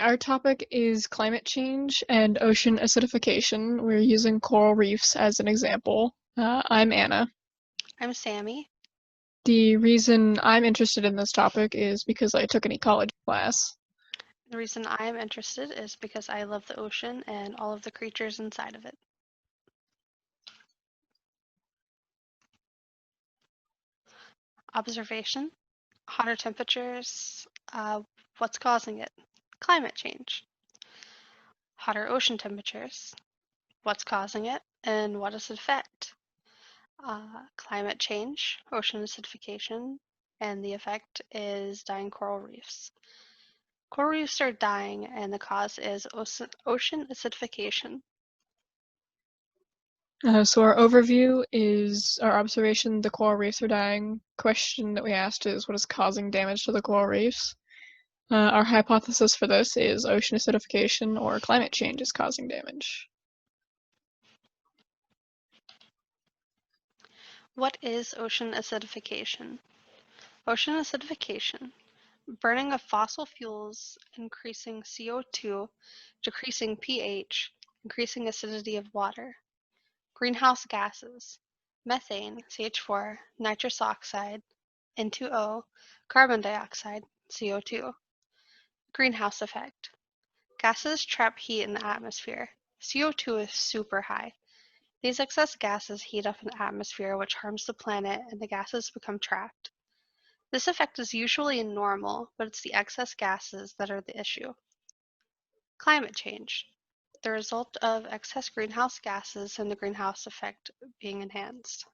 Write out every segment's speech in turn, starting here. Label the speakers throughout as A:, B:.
A: our topic is climate change and ocean acidification. We're using coral reefs as an example. I'm Anna.
B: I'm Sammie.
A: The reason I'm interested in this topic is because I took an ecology class.
B: The reason I am interested is because I love the ocean and all of the creatures inside of it. Observation, hotter temperatures, what's causing it? Climate change. Hotter ocean temperatures, what's causing it and what does it affect? Climate change, ocean acidification, and the effect is dying coral reefs. Coral reefs are dying and the cause is ocean acidification.
A: So our overview is our observation: the coral reefs are dying. Question that we asked is what is causing damage to the coral reefs? Our hypothesis for this is ocean acidification or climate change is causing damage.
B: What is ocean acidification? Ocean acidification, burning of fossil fuels, increasing CO2, decreasing pH, increasing acidity of water. Greenhouse gases, methane, CH4, nitrous oxide, N2O, carbon dioxide, CO2. Greenhouse effect. Gases trap heat in the atmosphere. CO2 is super high. These excess gases heat up an atmosphere which harms the planet and the gases become trapped. This effect is usually normal, but it's the excess gases that are the issue. Climate change, the result of excess greenhouse gases and the greenhouse effect being enhanced.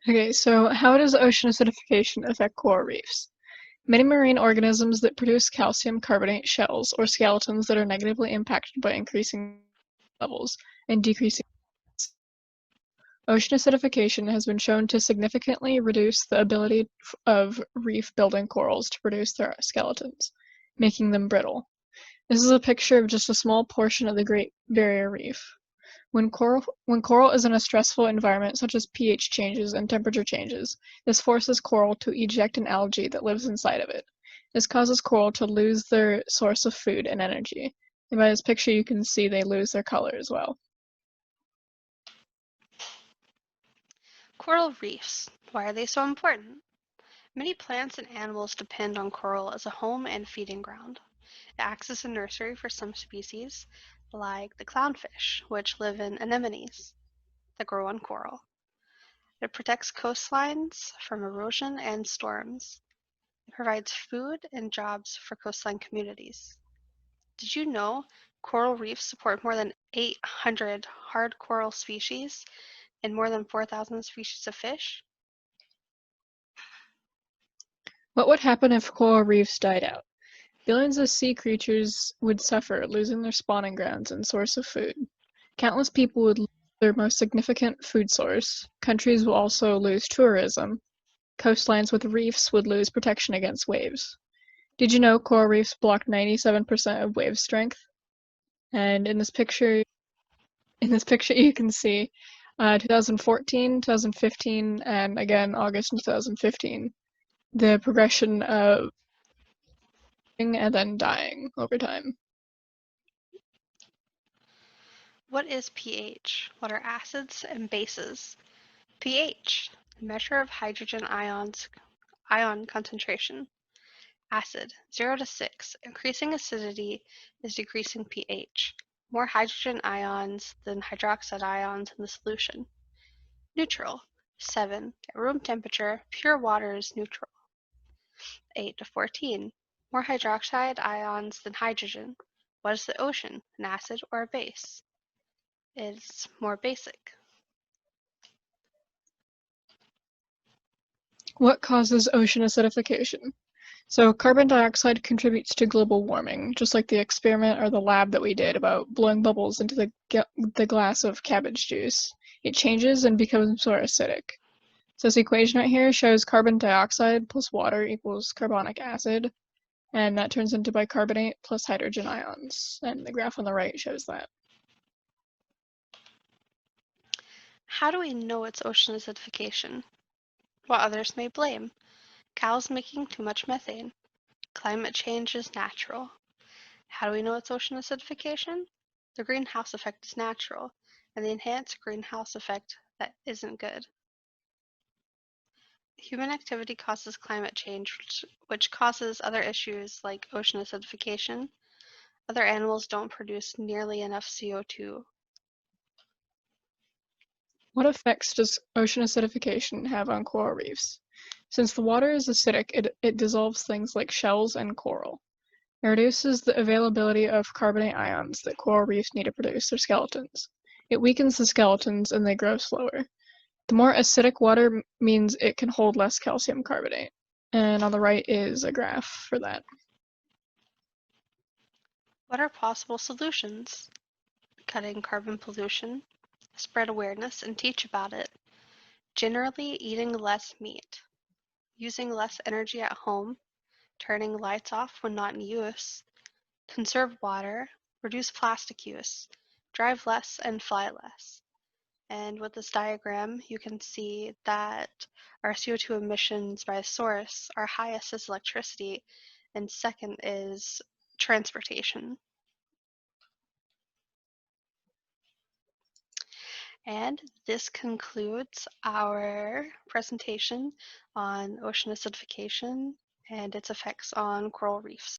A: Okay, so how does ocean acidification affect coral reefs? Many marine organisms that produce calcium carbonate shells or skeletons that are negatively impacted by increasing levels and decreasing. Ocean acidification has been shown to significantly reduce the ability of reef-building corals to produce their skeletons, making them brittle. This is a picture of just a small portion of the Great Barrier Reef. When coral is in a stressful environment such as pH changes and temperature changes, this forces coral to eject an algae that lives inside of it. This causes coral to lose their source of food and energy. And by this picture you can see they lose their color as well.
B: Coral reefs. Why are they so important? Many plants and animals depend on coral as a home and feeding ground. It acts as a nursery for some species, like the clownfish, which live in anemones that grow on coral. It protects coastlines from erosion and storms. It provides food and jobs for coastline communities. Did you know coral reefs support more than 800 hard coral species and more than 4,000 species of fish?
A: What would happen if coral reefs died out? Billions of sea creatures would suffer, losing their spawning grounds and source of food. Countless people would lose their most significant food source. Countries will also lose tourism. Coastlines with reefs would lose protection against waves. Did you know coral reefs block 97% of wave strength? And in this picture you can see 2014, 2015, and again August 2015, the progression of and then dying over time.
B: What is pH? What are acids and bases? pH, the measure of hydrogen ion concentration. Acid, 0 to 6. Increasing acidity is decreasing pH. More hydrogen ions than hydroxide ions in the solution. Neutral, 7. At room temperature, pure water is neutral. 8 to 14. More hydroxide ions than hydrogen. What is the ocean, an acid or a base? It's more basic.
A: What causes ocean acidification? So carbon dioxide contributes to global warming, just like the experiment or the lab that we did about blowing bubbles into the glass of cabbage juice. It changes and becomes more acidic. So this equation right here shows carbon dioxide plus water equals carbonic acid, and that turns into bicarbonate plus hydrogen ions. And the graph on the right shows that.
B: How do we know it's ocean acidification? What others may blame. Cows making too much methane. Climate change is natural. How do we know it's ocean acidification? The greenhouse effect is natural, and the enhanced greenhouse effect that isn't good. Human activity causes climate change, which causes other issues like ocean acidification. Other animals don't produce nearly enough CO2.
A: What effects does ocean acidification have on coral reefs? Since the water is acidic, it dissolves things like shells and coral. It reduces the availability of carbonate ions that coral reefs need to produce their skeletons. It weakens the skeletons and they grow slower. The more acidic water means it can hold less calcium carbonate. And on the right is a graph for that.
B: What are possible solutions? Cutting carbon pollution, spread awareness and teach about it. Generally, eating less meat, using less energy at home, turning lights off when not in use, conserve water, reduce plastic use, drive less and fly less. And with this diagram, you can see that our CO2 emissions by source, our highest is electricity, and second is transportation. And this concludes our presentation on ocean acidification and its effects on coral reefs.